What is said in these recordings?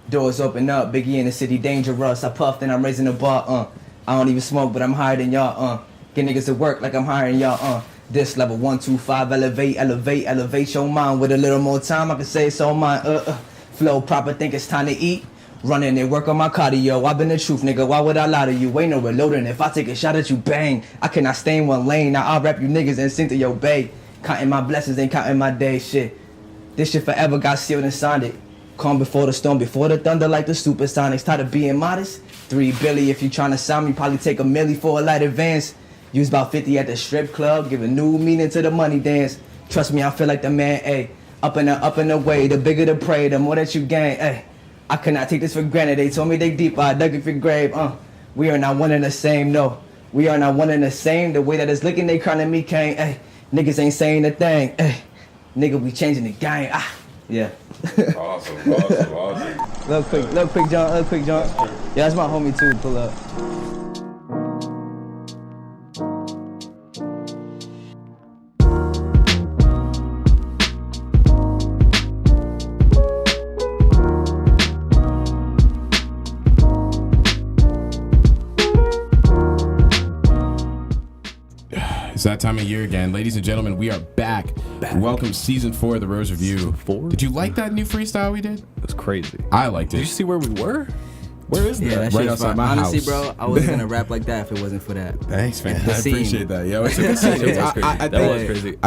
Doors open up, Biggie in the city dangerous. I puffed and I'm raising the bar, I don't even smoke, but I'm higher than y'all, Get niggas to work like I'm hiring y'all, This level 1, 2, 5, elevate your mind. With a little more time, I can say it's all mine, Flow proper, think it's time to eat. Running and work on my cardio. I've been the truth, nigga. Why would I lie to you? Ain't no reloading. If I take a shot at you, bang. I cannot stay in one lane. Now I'll rap you niggas and sing to your bay. Counting my blessings, ain't counting my days, shit. This shit forever got sealed and signed it. Calm before the storm, before the thunder, like the supersonics. Tired of being modest. 3 billy if you tryna sound me. Probably take a milli for a light advance. Use about 50 at the strip club. Give a new meaning to the money dance. Trust me, I feel like the man, ayy. Up and away. The bigger the prey, the more that you gain, ayy. I cannot take this for granted. They told me they deep, I dug it for grave. We are not one and the same, no. We are not one and the same. The way that it's looking, they crowning me cane. Ay, niggas ain't saying a thing. Ay, nigga, we changing the game. Yeah. Awesome. Little quick jump. Yeah, that's my homie too. Pull up. It's that time of year again. Ladies and gentlemen, we are back. Welcome season 4 of the Rose Review. 4? Did you like that new freestyle we did? It was crazy. I liked it. Did you see where we were? Where is that? Yeah, that Right shit's outside fun. my Honestly, house. bro, I wasn't gonna rap like that if it wasn't for that. Thanks, man. The I scene. appreciate that. Yo, it's a good scene. It was crazy. That was crazy.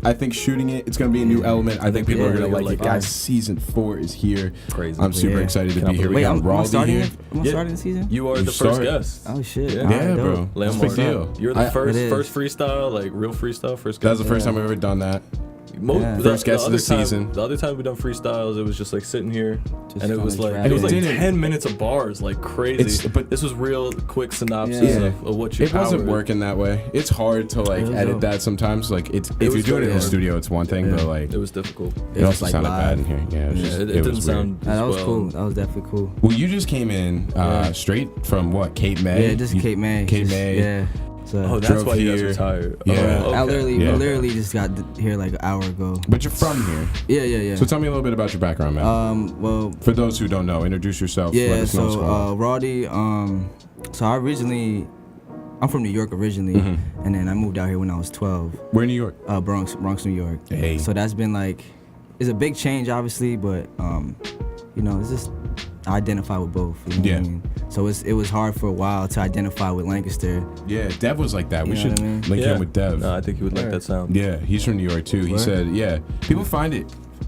I think shooting it's gonna be a new element. I think people are gonna like it. it. Guys, season 4 is here. Crazy. I'm super excited to be here. We Wait, got am I Raldi starting here. it? Am I starting the season? You are You the first started. guest. Oh shit. Yeah. All right, Yeah, dope. bro. That's a big deal. You're the first It is. freestyle, like real freestyle, first That was guest. the first time we've ever done that. Yeah. First guest of the other time- season. The other time we done freestyles, it was just like sitting here, Just and it was kinda like trash. it was like It didn't- 10 minutes of bars, like crazy. But this was real quick synopsis Yeah. of what you. It wasn't powered. working that way. It's hard to like It was edit dope. that sometimes. Like if was you're doing it in the very studio, it's one thing, Yeah. but like It was difficult. it It was also like sounded bad in live. here. Yeah, it was Yeah, just, it it didn't was sound. Nah, that as was well. cool. That was definitely cool. Well, you just came in straight from what? Cape May? Yeah, just Cape May. Cape Just- May. Yeah. So Oh, that's Drove why you guys here. were tired. Yeah. Oh, I okay. literally just got here like an hour ago. But you're from here. Yeah. So tell me a little bit about your background, man. Well, For those who don't know, introduce yourself. yeah. Let us know what's So, going on. Raldi. So I'm from New York originally, and then I moved out here when I was 12. We're in New York. Bronx, New York. Hey. So that's been like, it's a big change, obviously, but it's just I identify with both. You know Yeah. what I mean? So it was hard for a while to identify with Lancaster. Yeah, Dev was like that. We You know should what I mean? link Yeah. him with Dev. No, I think you would like that sound. Yeah, he's from New York too. He Word? said, yeah, people find it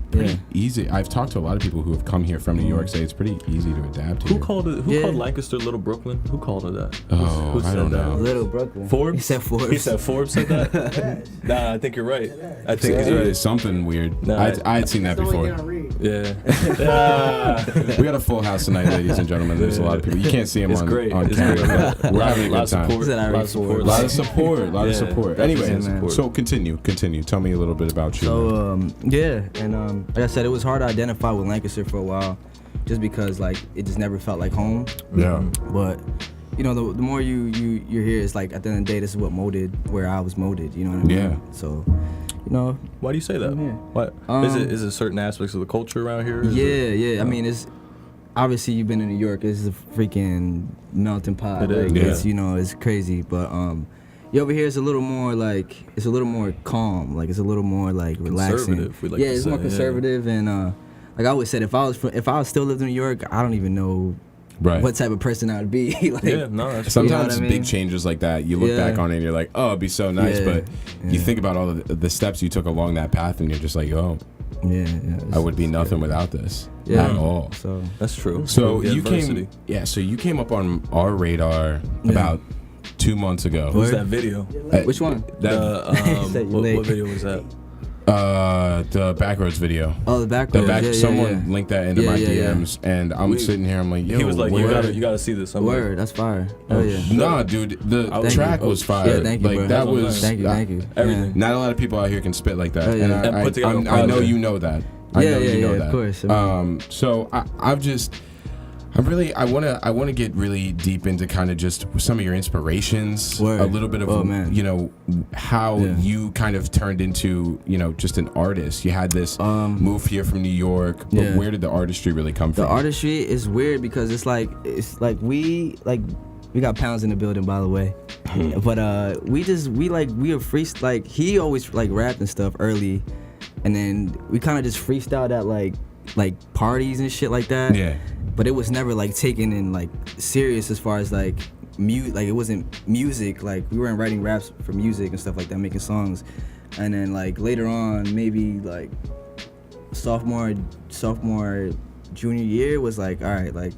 pretty Yeah. easy. I've talked to a lot of people who have come here from New York, say it's pretty easy to adapt to. Who called it? Who Yeah. called Lancaster Little Brooklyn? Who called it that? Oh, Who I said don't that? know. Little Brooklyn. Forbes? He said Forbes. He said Forbes said that? Nah, I think you're right. I think he's It right. is something weird. No, I had seen that before. Yeah. Yeah. We got a full house tonight, ladies and gentlemen. There's a lot of people. You can't see them It's on, great. on It's camera. great. But we're having a lot good of time. support. Is that lot Irish of support. Forbes? A lot of support. A lot of Yeah, support. definitely Anyway, some support. so continue. Tell me a little bit about you. man. So like I said, it was hard to identify with Lancaster for a while, just because like it just never felt like home. Yeah. But the more you're here, it's like at the end of the day, this is what molded where I was molded. You know what I mean? Yeah. So, Why do you say that? Yeah. What is it certain aspects of the culture around here? Is yeah. I mean, it's obviously you've been in New York. It's a freaking melting pot. It is, Like, yeah. It's crazy. But over here, it's a little more calm. Like it's a little more like relaxing. Conservative, we like yeah, to it's say, more yeah. conservative and like I always said, if I still lived in New York, I don't even know Right. what type of person I would be. Like, Yeah, no, that's Sometimes You know what I mean? big changes like that, you look Yeah. back on it and you're like, oh, it'd be so nice. Yeah. But you Yeah. think about all the steps you took along that path and you're just like, oh, yeah. I would be nothing without this Yeah. at all. So That's true. So Yeah, you adversity. came up on our radar about 2 months ago. What was Word. that video? which one? That, Said you What late. video was that? the Backroads video. Oh, the background. Someone linked that into my yeah. DMs, and I'm sitting here. I'm like, yo, He was like, where- you gotta see this. I'm like, Word, that's fire. Oh yeah. Nah, dude, the Thank track you. was fire. Yeah, thank you, like bro. that That's what I'm was. saying. Thank you. Everything. Not a lot of people out here can spit like that, Oh, yeah. and And put together a I know project. you know that. I Yeah, know yeah, you know yeah, that. of course. So I wanna get really deep into kind of just some of your inspirations, Word. a little bit of how you kind of turned into just an artist. You had this move here from New York, but where did the artistry really come from? The artistry is weird because it's like we got Pounds in the building, by the way, but we are free, like he always like rapped and stuff early, and then we kind of just freestyled at like parties and shit like that. Yeah. But it was never like taken in like serious as far as like it wasn't music. Like we weren't writing raps for music and stuff like that, making songs. And then like later on, maybe like sophomore, junior year was like, all right, like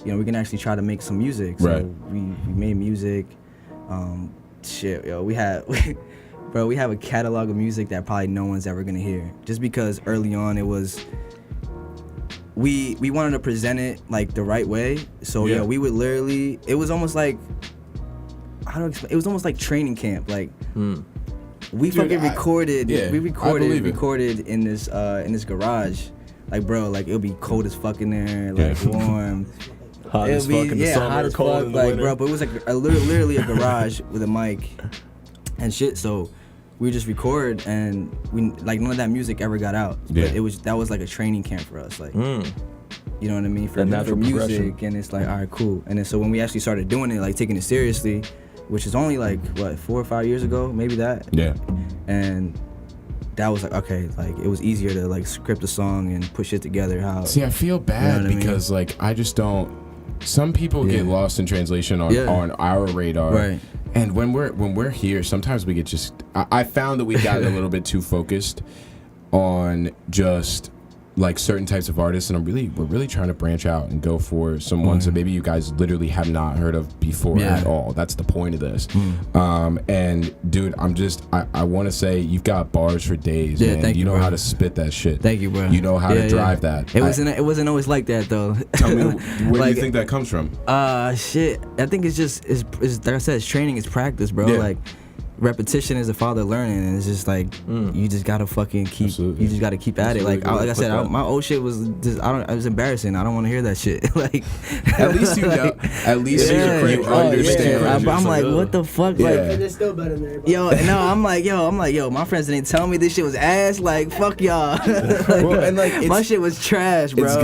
we can actually try to make some music. So right. we made music. We have a catalog of music that probably no one's ever gonna hear. Just because early on it was. We wanted to present it like the right way, so we would literally. It was almost like it was almost like training camp. Like we fucking recorded. We recorded in this garage. Like bro, like it'll be cold as fuck in there, like warm. Hot as fuck in the summer, hot as cold fuck, in the like winter. bro. But it was like literally a garage with a mic and shit. So we just record, and we like none of that music ever got out. Yeah. But that was like a training camp for us, like you know what I mean, for natural music. And it's like, all right, cool. And then so when we actually started doing it, like taking it seriously, which is only like what 4 or 5 years ago, maybe that. Yeah. And that was like okay, like it was easier to like script a song and push it together. See, I feel bad because like I just don't. Some people get lost in translation on our radar. Right. And when we're here, sometimes we get I found that we got a little bit too focused on just like certain types of artists, and we're really trying to branch out and go for some ones that maybe you guys literally have not heard of before at all. That's the point of this. And dude, I want to say you've got bars for days, man. Thank you, know bro. how to spit that shit. Thank you, bro. You know how to drive that. It wasn't always like that though. Tell me, where do you think that comes from? Shit. I think it's just like I said, it's training, it's practice, bro. Like repetition is the father of learning, and it's just like you just gotta fucking keep. Absolutely. You just gotta keep at it. Like I said, my old shit was just it was embarrassing. I don't want to hear that shit. Like at least you know. At least you understand. I'm like, what the fuck? Yeah. Like, And it's still better than everybody. I'm like, my friends didn't tell me this shit was ass. Like, fuck y'all. My shit was trash, bro. It's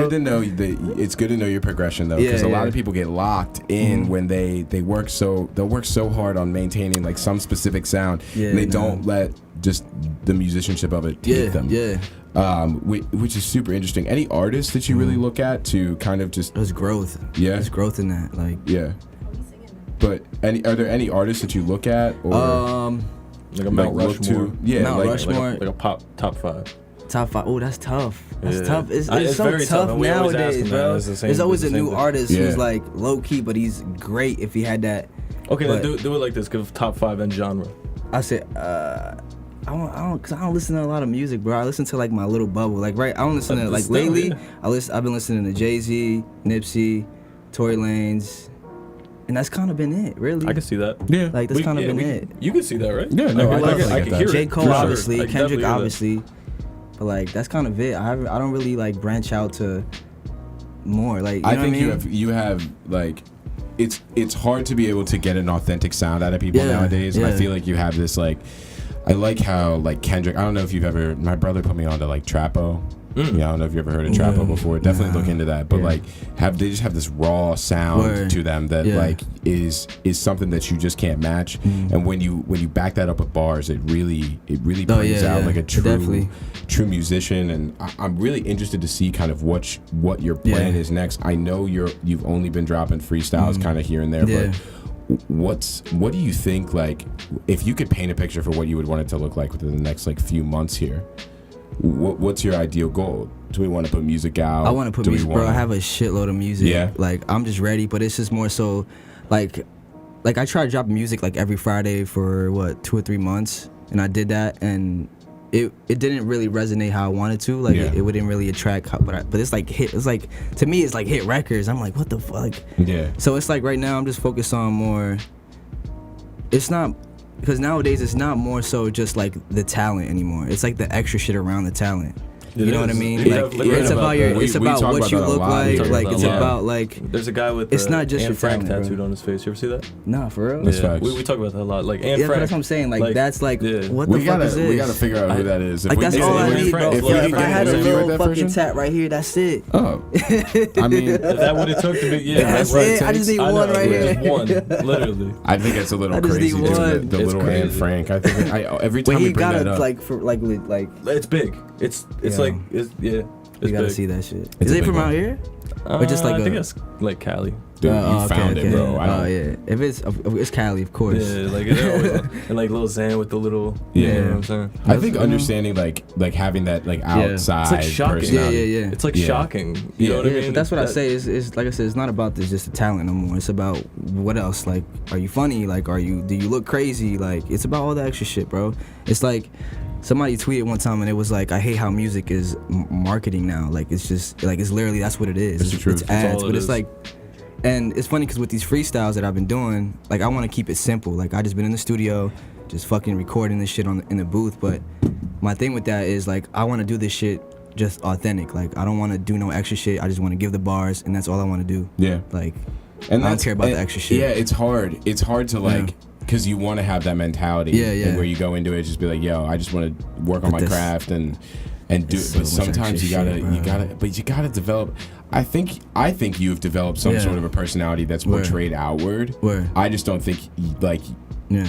good to know your progression though, because a lot of people get locked in when they work so hard on maintaining like some specific sound, and they don't let just the musicianship of it take them. Which is super interesting. Any artists that you really look at to kind of just There's growth. Yeah. There's growth in that. Like But are there any artists that you look at or like a Mount look Rushmore? to? Yeah, Mount like, Rushmore. Like a pop top 5. Top 5. Oh, that's tough. That's tough. It's so very tough and we always ask nowadays, them bro. that. It's the same- There's always it's a the same new thing. artist who's like low key, but he's great if he had that. Okay, but then do it like this. Give top 5 and genre. I said, I don't listen to a lot of music, bro. I listen to like my little bubble. Like I don't listen to like Still, lately. yeah. I've been listening to Jay-Z, Nipsey, Tory Lanez, and that's kind of been it, really. I can see that. Yeah. Like that's kind of been it. You can see that, right? Yeah, no, I I get can hear that. J. it. Cole, for sure. obviously, I can Kendrick, definitely hear that. obviously, but like that's kind of it. I don't really like branch out to more. Like I think what I mean? you have like it's hard to be able to get an authentic sound out of people nowadays. And I feel like you have this like I like how like Kendrick. I don't know if you've ever. My brother put me on to like Trapo. Yeah, I don't know if you ever heard of Trapo before. Definitely look into that. But like, they just have this raw sound to them that like is something that you just can't match. And when you back that up with bars, it really brings out like a true musician. And I'm really interested to see kind of what your plan is next. I know you've only been dropping freestyles kind of here and there, but what do you think, like, if you could paint a picture for what you would want it to look like within the next like few months here? What's your ideal goal? Do we want to put music out? I want to put music, bro. I have a shitload of music. Yeah. Like, I'm just ready, but it's just more so, like I try to drop music like every Friday for 2 or 3 months, and I did that, and it didn't really resonate how I wanted to. Like, it wouldn't really attract, but it's like hit. It's like, to me, it's like hit records. I'm like, what the fuck? Yeah. So it's like right now I'm just focused on more. It's not. Because nowadays it's not more so just like the talent anymore. It's like the extra shit around the talent. You know what I mean? Yeah, Like like, it's about your, we it's about talk what about you that a look lot like. here. Like it's Yeah. about like There's a guy with It's not just Anne your Frank talent, bro. tattooed on his face. You ever see that? nah, for real. That's yeah, facts. we talk about that a lot. Like Anne Yeah, but Frank. that's what I'm saying. Like that's like yeah. what the We fuck gotta, is this? we gotta figure out who that is. If Like we that's can- all I Anne need, Frank, bro. if Yo, we if can I had a get you little that fucking version? tat right here, that's it. Oh, I mean, Is that what it took to be? Yeah, That's what it. I just need I one know, right yeah, here. just one, literally. I think it's a little I just crazy need doing one. the It's little Anne crazy. Frank. I think every time But we he bring got that it up, like for like It's big. It's Yeah. like it's yeah. It's you gotta big. see that shit. It's Is a it big from one. out here? Or just like I think a- it's like Cali. dude, you okay, found okay. it, bro. I Oh don't, yeah. If it's Cali, of course. Yeah, like they're always, and like little Zan with the little. Yeah. You know what I'm saying? I think Yeah. understanding like having that like outside It's like shocking. personality. Yeah. It's like Yeah. shocking. You Yeah. know what I Yeah, mean? but that's what I That- say. It's like I said. It's not about this just the talent no more. It's about what else. Like, are you funny? Like, do you look crazy? Like, it's about all the extra shit, bro. It's like somebody tweeted one time and it was like, I hate how music is marketing now. Like, it's just like it's literally that's what it is. It's the truth. It's That's ads, all it but it's is. like. And it's funny because with these freestyles that I've been doing, like I want to keep it simple. Like I just been in the studio, just fucking recording this shit in the booth. But my thing with that is like I want to do this shit just authentic. Like I don't want to do no extra shit. I just want to give the bars, and that's all I want to do. Yeah. Like And I don't care about the extra shit. Yeah, it's hard. It's hard to like because you want to have that mentality. Yeah, yeah. And where you go into it, just be like, yo, I just want to work on But my this- craft and do It's it. But so much sometimes you extra gotta, shit, you gotta develop. I think you've developed some Yeah. sort of a personality that's Word. portrayed outward. Word. I just don't think like Yeah,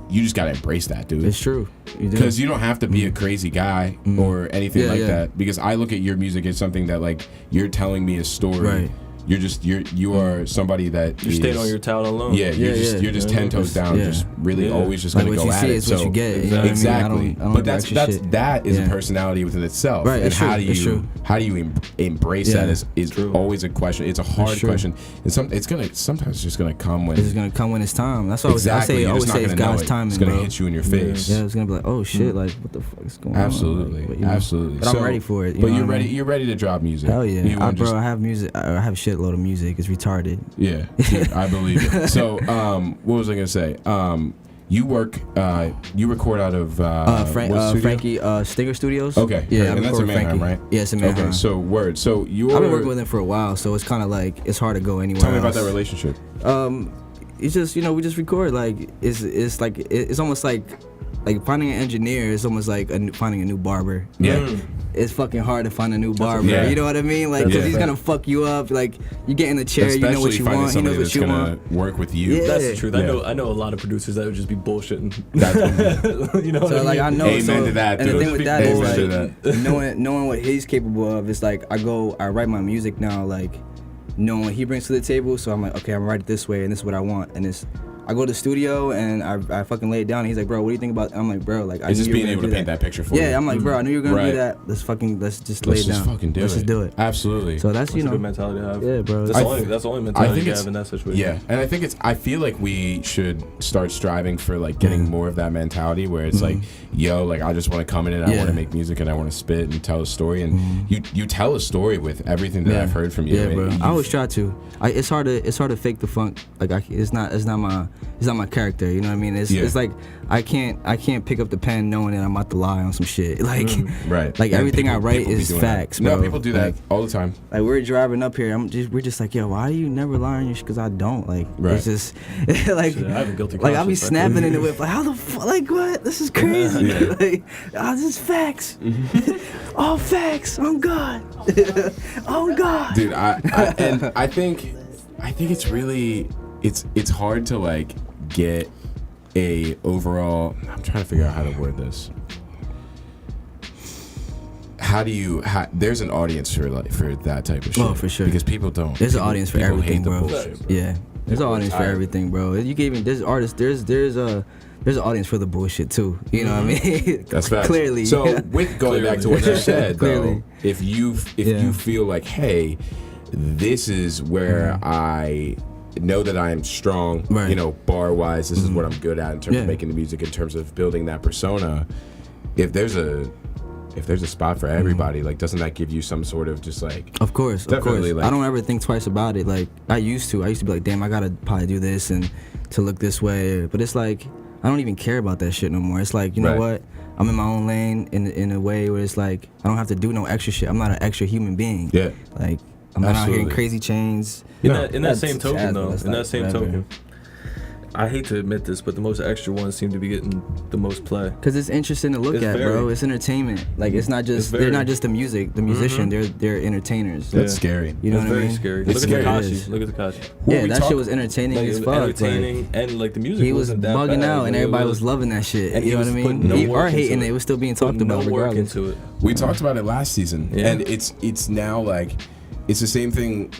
you just gotta embrace that, dude. it's true. You do. Because you don't have to be a crazy guy or anything Yeah, like yeah. that. Because I look at your music as something that like you're telling me a story. Right. You are somebody that You stayed is- on your talent alone. Yeah, Yeah, you're just yeah. 10 toes down, Yeah. just really Yeah. always just Like gonna what go you at see it. is what So you get. You know what I mean? exactly, I don't but do that's extra shit. that is Yeah. a personality within itself. Right, and it's how true, do it's you true. how do you embrace Yeah. that is True. always a question. It's a hard true. question. And sometimes it's just gonna come when It's just gonna come when it's time. That's what exactly. I You're always just say not it's gonna know God's it. timing, It's gonna bro. hit you in your face. Yeah, it's gonna be like, oh shit, like what the fuck is going Absolutely, on? Like, but, absolutely. But I'm ready for it. But know you're what I ready. mean? You're ready to drop music. Hell yeah, You wanna bro. I have music. I have a shitload of music. It's retarded. Yeah, dude, I believe it. So, what was I gonna say? You record out of what studio? Frankie Stinger Studios. Okay, yeah, and I that's in record Manheim, Frankie. right? Yeah, it's in Manheim. Okay, so word. So you I've been working with him for a while, so it's kind of like it's hard to go anywhere. Tell me about else. that relationship. It's just we just record like it's like it's almost like finding an engineer is almost like finding a new barber. Yeah. Like, it's fucking hard to find a new barber. Yeah. You know what I mean? Like, 'cause Yeah. he's gonna fuck you up. Like, you get in the chair, you know what Especially you finding want. He somebody knows what that's you gonna want. work with you. Yeah. That's the truth. Yeah. I know a lot of producers that would just be bullshitting. That's You know what So I like mean? I know. Amen so, to that, and the dude. thing with that is Amen to like that. knowing what he's capable of. It's like I write my music now like knowing what he brings to the table. So I'm like, okay, I'm gonna write it this way, and this is what I want. And I go to the studio and I fucking lay it down. And he's like, bro, what do you think about? I'm like, bro, like I It's knew just you were being gonna able to do paint that picture for you. Yeah, I'm like, bro, I knew you were gonna Right. do that. Let's just lay Let's it just down. fucking do Let's it. just do it. Absolutely. So that's That's a good mentality to have. Yeah, bro. That's I the only th- that's the only I mentality think you it's have in that situation. yeah, and I feel like we should start striving for like getting more of that mentality where it's like, yo, like I just want to come in and I Yeah. want to make music and I want to spit and tell a story, and you tell a story with everything that I've heard from you. Yeah, and bro. you've- I always try to. It's hard to fake the funk. Like it's not my character. You know what I mean? It's like I can't pick up the pen knowing that I'm about to lie on some shit. Like right. like And everything I write people be is doing facts, that. bro. No, people do that Like, all the time. like we're driving up here. We're just like, yo, why do you never lie on your shit? Because I don't. Like Right. it's just like Shit, I have a guilty like I'll be conscience, snapping in the whip. Like how the fuck? Like what? This is crazy. Yeah. Like this is facts. All facts. On God. On God. Dude, I think it's really it's hard to like get a overall. I'm trying to figure out how to word this. There's an audience for that type of shit. Oh, for sure. Because people don't. There's an people- audience for people everything, hate the bro. bullshit, bro. Yeah, there's an audience for tired. everything, bro. You gave me there's artists. There's an audience for the bullshit too. You know what I mean? That's facts. Clearly. So with going back to what you said, Clearly. though, if you feel like, hey, this is where I know that I am strong, Right. you know, bar wise, this is what I'm good at in terms Yeah. of making the music, in terms of building that persona. If there's a spot for everybody, like, doesn't that give you some sort of just like, Of course. Definitely, like- I don't ever think twice about it. Like I used to be like, damn, I gotta probably do this and to look this way. But it's like I don't even care about that shit no more. It's like, you know Right. what? I'm in my own lane in a way where it's like I don't have to do no extra shit. I'm not an extra human being. Yeah. Like I'm not out here in Absolutely. crazy chains. In that same That's token, sad, though, but it's in that like, same whatever. token, I hate to admit this, but the most extra ones seem to be getting the most play. Cause it's interesting to look It's at, very- bro. It's entertainment. Like it's not just they're not just the musician. They're entertainers. That's scary. You know It's what I very mean? scary. It's Look scary. at It is. Takashi. Look at Takashi. Well, Yeah, we that talk- shit was entertaining Like, as it was fuck. entertaining, and like the music He was wasn't that bugging bad. out, and Like, it everybody was loving that shit. and You he know what I was mean? putting no Or work hating into it, it was still being talked Put about no work regardless. into it. We talked about it last season, Yeah. and it's now like it's the same thing.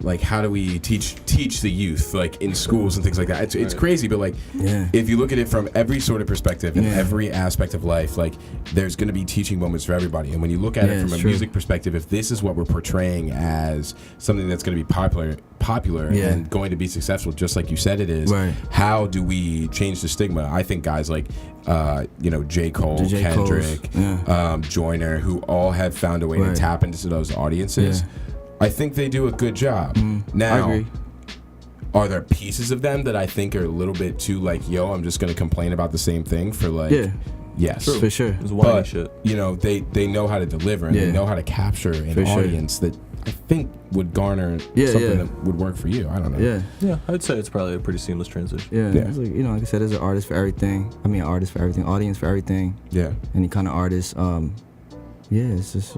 Like, how do we teach the youth, like in schools and things like that? It's crazy, but like, Yeah. if you look at it from every sort of perspective and Yeah. every aspect of life, like there's going to be teaching moments for everybody. And when you look at Yeah, it from it's a true. music perspective, if this is what we're portraying as something that's going to be popular Yeah. and going to be successful, just like you said it is, Right. how do we change the stigma? I think guys like, J. Cole, The J. Coles, Kendrick, yeah. Joyner, who all have found a way to Right. tap into those audiences. Yeah. I think they do a good job. I Now, agree. are there pieces of them that I think are a little bit too like, yo, I'm just gonna complain about the same thing for like, Yeah. yes, For sure. It's whiny but shit. they know how to deliver and Yeah. they know how to capture an For sure. audience that I think would garner Yeah, something yeah. that would work for you. I don't know. Yeah. Yeah, I'd say it's probably a pretty seamless transition. Yeah. Yeah. It's like, like I said, there's an artist for everything. I mean, an artist for everything, audience for everything, Yeah. any kind of artist. It's just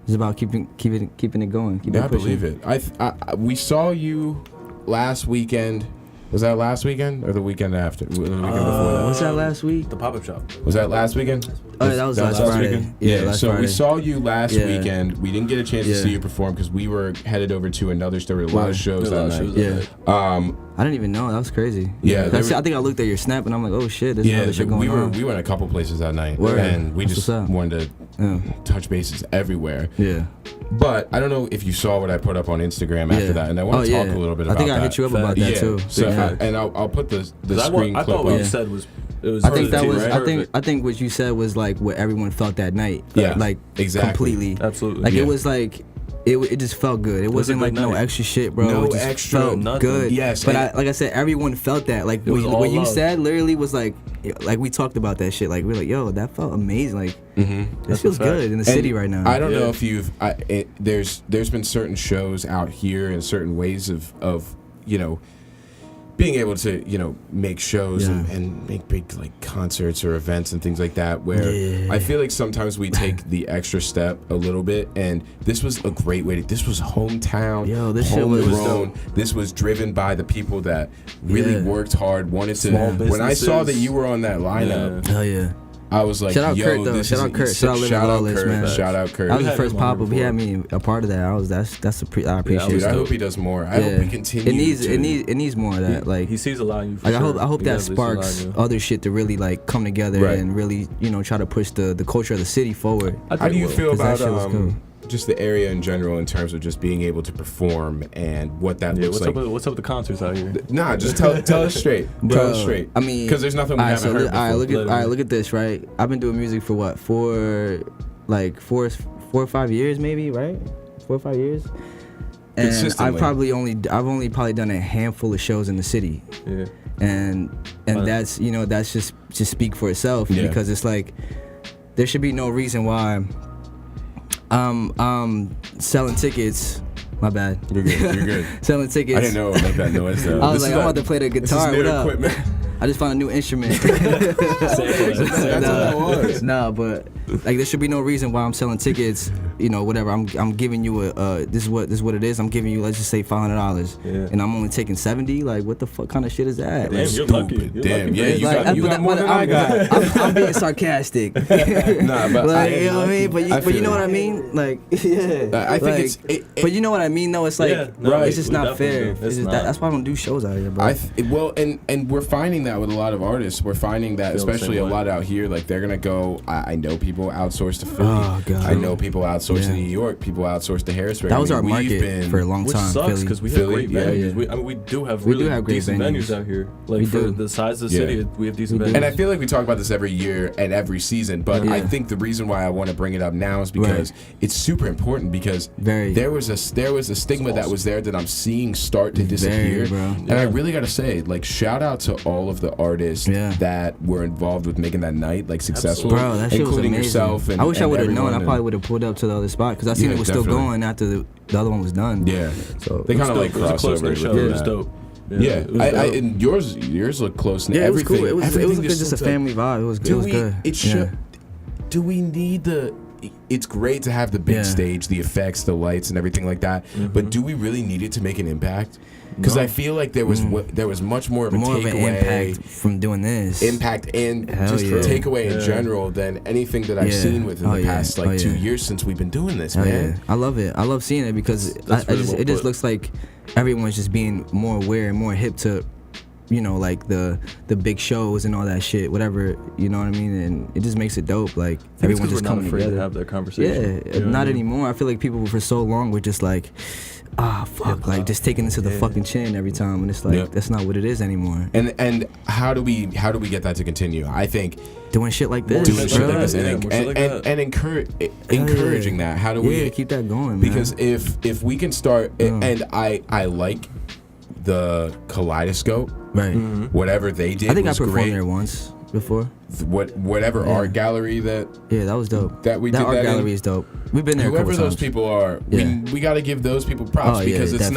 it's about keeping it going. Keeping Yeah, I it pushing. believe it. We saw you last weekend. Was that last weekend or the weekend after? The weekend before that? Was that last week? The pop-up shop. Was that last weekend? Oh, that was last Friday. weekend? Yeah, last so Friday. we saw you last Yeah. weekend. We didn't get a chance to Yeah. see you perform because we were headed over to another store. A lot of Right. shows There were a that lot of night. shows Yeah. I didn't even know. That was crazy. Yeah, they were- I think I looked at your snap and I'm like, oh shit, there's Yeah, other shit going on. we went a couple places that night, Word. and we That's just what's up. wanted to Yeah. touch bases everywhere. Yeah. But I don't know if you saw what I put up on Instagram after Yeah. that, and I want to talk a little bit about that. I think I hit you up about that yeah. too. So Yeah. I'll put the 'Cause screen I clip thought what up. you said was I think that perfect, was. right? I think what you said was like what everyone felt that night. Yeah, Like exactly. completely. Absolutely. Like Yeah. it was like. It just felt good. It wasn't a like good no night. extra shit, bro. No it just extra felt nothing. good. Yes, but and- like I said, everyone felt that. Like was all what you love. said, literally was like we talked about that shit. Like we were like, yo, that felt amazing. Like this That's feels a fact. good in the And city right now. I don't know Yeah. if there's been certain shows out here and certain ways of being able to make shows Yeah. and make big like concerts or events and things like that where Yeah. I feel like sometimes we take the extra step a little bit, and this was a great way to this was hometown. Yo, this shit was homegrown. This was driven by the people that really Yeah. worked hard, wanted to. Small When I saw that businesses. you were on that lineup, Hell yeah. I was like, Shout out yo, Kurt, though. this Shout is out Kurt. Shout out Living shout out Lawless, Kurt. man. Shout out Kurt. That was We the had first him on pop up. He before. had me a part of that. I appreciate Dude, it. I hope he does more. I hope he continues. It needs more of that. Like he sees a lot in you. For Like sure. I hope He that definitely sees a lot sparks in you. other shit to really like come together Right. and really try to push the culture of the city forward. I How do think you it will. feel 'Cause that about shit was cool. just the area in general in terms of just being able to perform and what that Yeah, looks what's like? what's up with the concerts out here? Nah, just tell us straight. Tell us straight. I mean, because there's nothing we alright, haven't heard before. All right, look at this, right? I've been doing music for what, four or 5 years, maybe, right? 4 or 5 years. And Consistently. I've only probably done a handful of shows in the city, Yeah. and that's that's just speak for itself Yeah. because it's like there should be no reason why I'm selling tickets. My bad. You're good. You're good. Selling tickets. I didn't know it would make that noise though. I was This like, is I'm a- about to play the this is guitar. new What up? equipment. I just found a new instrument. That's what it was. Nah, but like there should be no reason why I'm selling tickets. Whatever. I'm giving you this is what it is. I'm giving you, let's just say $500, Yeah. and I'm only taking 70. Like what the fuck kind of shit is that? Damn, Like, you're lucky. Stupid. You're Damn. lucky. Yeah, you like, got more than I got. I'm being sarcastic. Nah, but Like, you know what I mean? But I you feel know it. what I mean? Like, yeah. I think Like, it's. but you know what I mean, though. It's like, Yeah, no, it's just we not fair. definitely do. It's It's just not. that's why I don't do shows out here, bro. Well, and we're finding that with a lot of artists. We're finding that, Feel the especially same a way. lot out here, like they're gonna go. I know people people outsource to Philly. Oh, God. I know people outsource to New York. People outsource to Harrisburg. That was our market for a long Which time. sucks because we have Philly, great venues. We do have We really do have great decent venues out here. Like for the size of the city, we have decent venues. And I feel like we talk about this every year and every season, but I think the reason why I want to bring it up now is because it's super important because there was a stigma that was there that I'm seeing start to disappear. And I really got to say, like, shout out to all of the artists that were involved with making that night like successful, bro. That shit was including amazing. yourself. And I wish I would have known. I and- probably would have pulled up to the other spot because I seen it was still going after the other one was done. Yeah, so they kind of like it was a close crossover. show. It was dope. Yeah, and yours looked close. Yeah, it was cool. It was everything just a family vibe. It was good. It should. Do we need the? It's great to have the big stage, the effects, the lights, and everything like that. But do we really need it to make an impact? Because I feel like there was much more of a takeaway, impact from doing this. Impact and just takeaway in general than anything that I've seen within the past 2 years since we've been doing this, man. I love it. I love seeing it because it just looks like everyone's just being more aware and more hip to, you know, like the big shows and all that shit, whatever, you know what I mean? And it just makes it dope. Like everyone's just coming afraid together. to have that conversation. Yeah, not anymore. I feel like people for so long were just like, fuck, like just taking it to the fucking chin every time, and it's like that's not what it is anymore. And how do we get that to continue? I think doing shit like this, and encouraging that. How do we keep that going? Because if we can start, and I like the Kaleidoscope, right? Whatever they did, I think was I performed great. there once before. Whatever art gallery that was dope. That we did art that gallery is dope. We've been there. Whoever a couple those times. people are, we got to give those people props because it's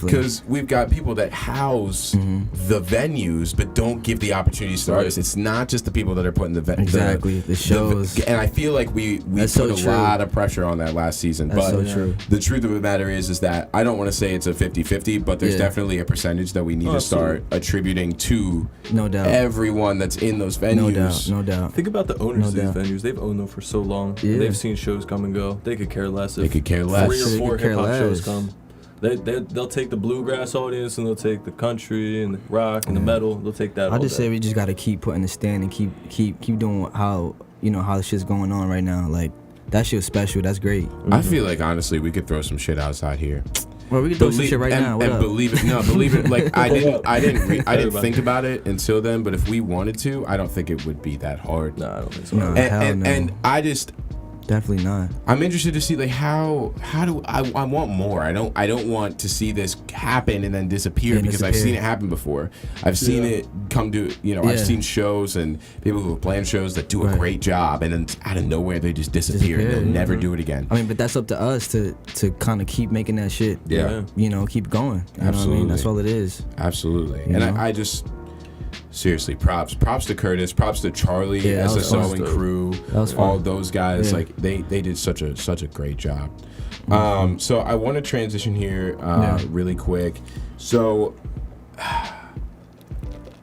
because we've got people that house the venues but don't give the opportunities to artists. It's not just the people that are putting the shows. And I feel like we put a lot of pressure on that last season. That's but so true. The truth of the matter is that I don't want to say it's a 50-50, but there's definitely a percentage that we need to start attributing to everyone that's in those venues. No doubt. Think about the owners of these venues. They've owned them for so long. They've seen shows come and go. They could care less if 3 or 4 hip hop shows come. They'll take the bluegrass audience and they'll take the country and the rock and the metal. They'll take that. I just say we just gotta keep putting the stand and keep doing how the shit's going on right now. Like that shit was special. That's great. I feel like honestly we could throw some shit outside here. Well, we can throw some shit right now. And believe it. Like I didn't think about it until then. But if we wanted to, I don't think it would be that hard. No, I don't think so. No, and I just. Definitely not. I'm interested to see like how do I want more. I don't want to see this happen and then disappear because I've seen it happen before. I've seen it come to I've seen shows and people who have planned shows that do a great job and then out of nowhere they just disappear and they'll never do it again. I mean, but that's up to us to kind of keep making that shit. Yeah. Keep going. You Absolutely. know what I mean? That's all it is. Absolutely. And I just. Seriously, props to Curtis, props to Charlie, SSO and crew, all those guys. Like they did such a great job. So I want to transition here really quick. So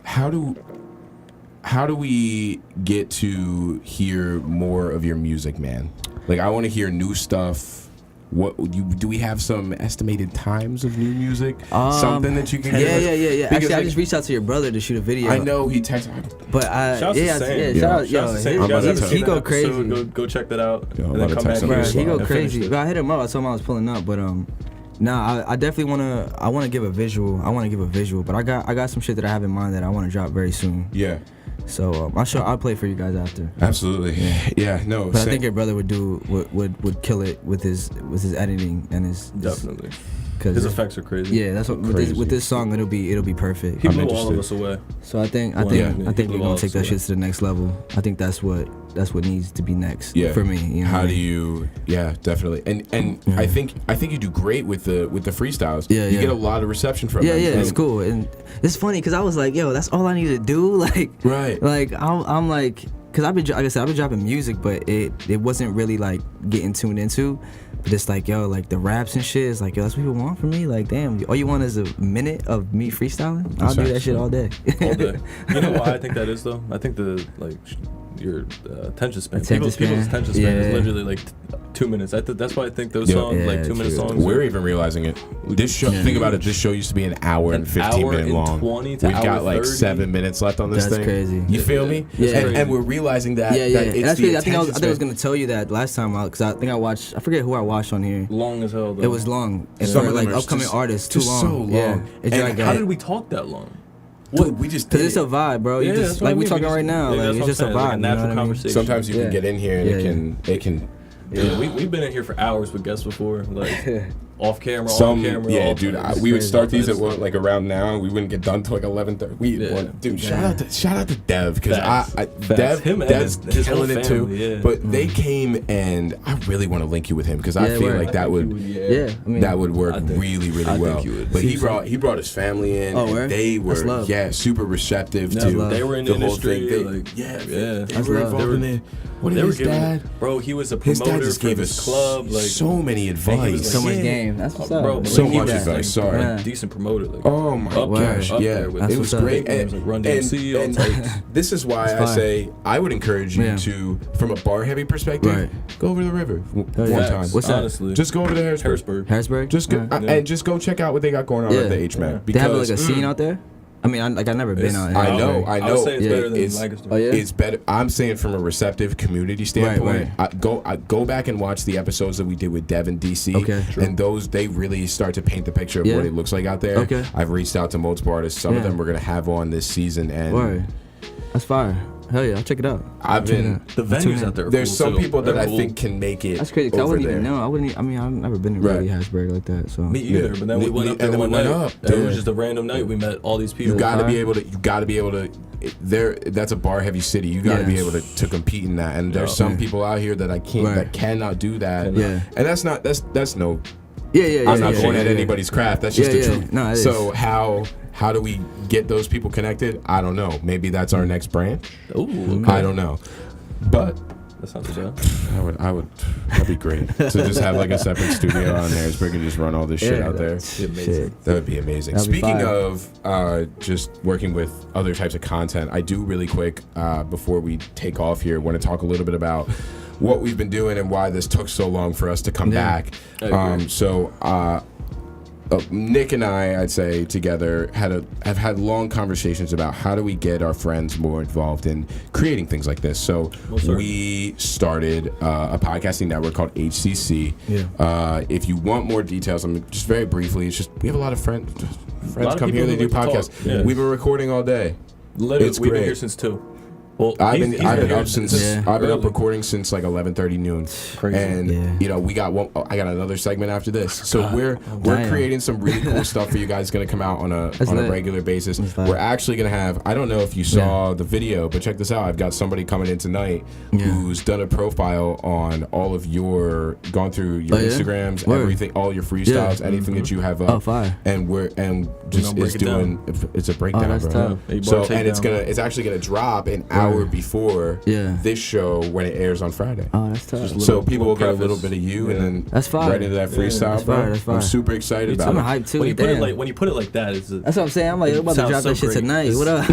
how do we get to hear more of your music, man? Like I want to hear new stuff. Do we have some estimated times of new music? Something that you can give us? Yeah. Actually, I just reached out to your brother to shoot a video. I know he texted. But he go crazy. Go check that out. Yo, and then come back Bro, he go and crazy. But I hit him up. I told him I was pulling up. But I definitely want to give a visual. But I got some shit that I have in mind that I want to drop very soon. Yeah. So I'll play for you guys after. Absolutely. Yeah. No. But I think your brother would kill it with his editing and his definitely. Because his effects are crazy. Yeah, that's what with this song it'll be perfect. He blew all of us away. So I think we're gonna take that shit to the next level. I think that's what needs to be next for me. You know How do you? Yeah, definitely. And I think you do great with the freestyles. Yeah, you get a lot of reception from them. Yeah, it's cool. And it's funny because I was like, yo, that's all I need to do. Like, right. Like I'm like, because I've been dropping music, but it wasn't really like getting tuned into. But it's like, yo, like the raps and shit is like, yo, that's what people want from me. Like, damn, all you want is a minute of me freestyling? I'll do that shit all day. All day. You know why I think that is though? I think the your attention span. People's attention span is literally like 2 minutes. That's why I think those songs, like 2 minute songs. We're even realizing it. This show, think about it. This show used to be an hour and 15 minutes long. 20 to We've got like 30. 7 minutes left on this thing. That's crazy. You feel me? Yeah. And we're realizing that. Yeah. That And it's that's the crazy. I think I was attention gonna tell you that last time out because I think I forget who I watched on here. Long as hell. Though. It was long. And Some for of them like are upcoming just- artists, too just long. so long. Yeah. It And dragged How out. did we talk that long? Dude, we just Cause did it's a it. vibe, bro. You Yeah, just that's what like I we mean. talking We right just- now. yeah, Like that's it's what just a I'm saying, like vibe. a you know natural what I mean? conversation. Sometimes you can get in here and it can. Yeah, we've been in here for hours with guests before, like off camera, Some, on camera. yeah, all dude. times. We would Crazy. start these at It's- like around now, and we wouldn't get done till like 11:30. Yeah. Dude, shout out to Dev because Facts. Dev, Him and Dev's his whole killing it too. family, yeah. But they came, and I really want to link you with him because I Yeah, feel word. like that would. Yeah, I mean, That would work I think- really, really I think well. you would. But he brought his family in, Oh, and word? they That's were love. super receptive That's to love. They were in the the whole industry. thing. Like, They That's were love. involved in it. What They did were his giving, dad? bro. He was a His dad promoter just for gave this us club. Like so many like, advice. So much Yeah. game. That's what's up. bro, but So he much was, advice, like, sorry. Yeah. decent promoter. Like, Oh my up gosh, there, up yeah, there with That's it was what's up. great. Names like Run DMC, all types. This is why That's I fire. say I would encourage you Yeah. to, from a bar heavy perspective, Right. go over to the river one yeah. time. What's that? Honestly, Just go over to Harrisburg. Harrisburg. Just go Yeah. and just go check out what they got going on Yeah. at the HMAC. They have Because like a scene out there. I mean, I've never been out here. I know. I would say it's Yeah. better than It's- Lancaster. Oh yeah. It's better. I'm saying from a receptive community standpoint. Right. I go back and watch the episodes that we did with Dev and DC. Okay. True. And those they really start to paint the picture of Yeah. what it looks like out there. Okay. I've reached out to multiple artists. Some of Yeah. them we're gonna have on this season, and Word. That's fire. Hell yeah, I'll check it out. I've been. The venues out there. Are There's cool some too. people that They're I cool. think can make it. That's crazy. 'Cause I over wouldn't there. even know. I mean, I've never been to Right. really Harrisburg like that. So Me either, but then we went up there and then we one went night. up, and it dude. was just a random night. We met all these people. You gotta fire. be able to. You gotta be able to. That's a bar heavy city. You gotta Yeah. be able to compete in that. And there's Yeah. some people out here that Right. that cannot do that. Yeah. And that's no. yeah. I'm not going at yeah. anybody's craft. That's just Yeah, the yeah. truth. No, it So how do we get those people connected? I don't know. Maybe that's our next brand. Ooh, I don't know. But that's not too bad. that'd be great to just have like a separate studio on Harrisburg and just run all this shit out there. Shit. That would be amazing. That'd be Speaking fire. of just working with other types of content, I do really quick before we take off here want to talk a little bit about what we've been doing and why this took so long for us to come Yeah. back. I agree. Nick and I'd say together have had long conversations about how do we get our friends more involved in creating things like this. So we started a podcasting network called HCC. Yeah. If you want more details, I mean, just very briefly, it's just we have a lot of friends. Friends of come here, people they who do like to podcasts. talk. Yeah. We've been recording all day. Literally, It's we've been great. here since 2. Well, I've he's been here up since Yeah. I've been up early. recording since like 11:30 noon, Crazy. and Yeah. you know we got one. I got another segment after this, so we're damn. creating some really cool stuff for you guys. It's gonna come out on a lit. regular basis. That's lit. We're actually gonna have. I don't know if you saw the video, but check this out. I've got somebody coming in tonight Yeah. who's done a profile on all of your gone through your Oh, yeah? Instagrams, Word. everything, all your freestyles, anything that you have up. Oh, fire. And just break is it doing. It's a breakdown, that's bro. tough. Yeah, 8 So bar and takedown. it's actually gonna drop an hour before Yeah. this show when it airs on Friday. Oh, that's tough. Just So people will get a preface. little bit of you and then That's fire. right into that freestyle, that's bro. fire, that's fire. I'm super excited about I'm it. hyped too. When you put it Damn. like that, it's That's what I'm saying. I'm like, I'm about to sounds drop so that shit great. tonight. What up?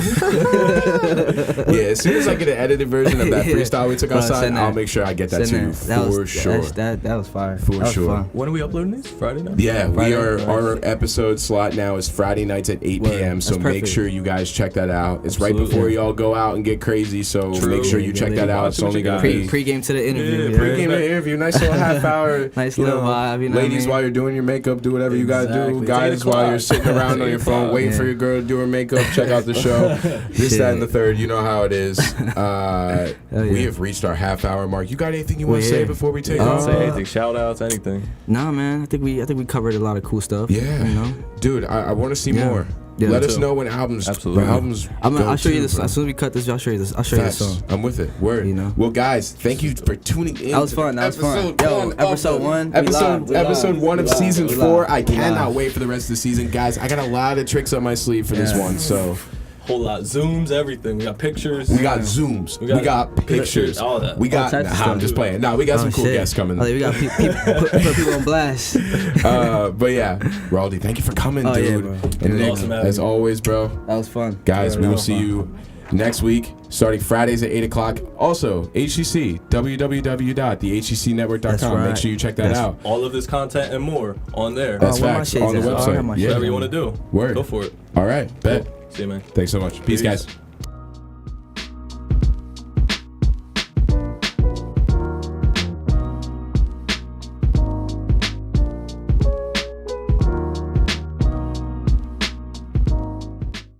Yeah, as soon as I get an edited version of that Yeah. freestyle we took Bro, outside, send that. I'll make sure I get that to Send you that. That for was, sure. That was fire. For That was sure. fun. when are we uploading these? Friday night? Yeah, Friday, our nice. episode slot now is Friday nights at 8 p.m. So That's make perfect. sure you guys check that out. It's right Absolutely. before y'all go out and get crazy. So True. make sure you Yeah, check yeah, that yeah. out. It's Watch only what you gonna got. be Pre-game to the interview. Yeah, Yeah, Pre-game interview, nice little half hour. Nice you little know, vibe, you know what I ladies, mean? while you're doing your makeup, do whatever you gotta do. Exactly. It's Guys, 8 while o'clock. you're sitting around on your phone waiting for Yeah. your girl to do her makeup, check out the show. This, that, and the third. You know how it is. yeah. We have reached our half hour mark. You got anything you want to Well, say yeah. before we take Don't off? say anything. Shout outs, anything. Nah, man. I think we covered a lot of cool stuff. Yeah, You know. Dude, I want to see Yeah. more. Yeah, Let me us too. know when albums. Absolutely. When albums. I'll show you this bro. as soon as we cut this. I'll show you this. I'll show you the Facts. song. I'm with it. Word. You know? Well, guys, thank you for tuning in. That was to fun. That was fun. episode Yo, one of episode the- one. We live. Episode We one of live. season We 4. live. I We cannot live. wait for the rest of the season, guys. I got a lot of tricks up my sleeve for this Yeah. one. So Whole lot. Zooms, everything. We got pictures. we got zooms, we got pictures, all that. we got. types of I'm stuff. just playing. No, we got some cool shit. guests coming. Oh, yeah, we got put people on blast. But yeah, Raldi, thank you for coming, Oh, yeah, dude. bro. And was Nick, awesome having as you. always, bro. That was fun. Guys, we will was see fun. you next week, starting Fridays at 8 o'clock. Also, HCC, www.thehccnetwork.com. That's right. Make sure you check that out. All of this content and more on there. That's facts. On the website. Whatever you want to do. Word. Go for it. All right. Bet. See you, man. Thanks so much. Peace. Guys.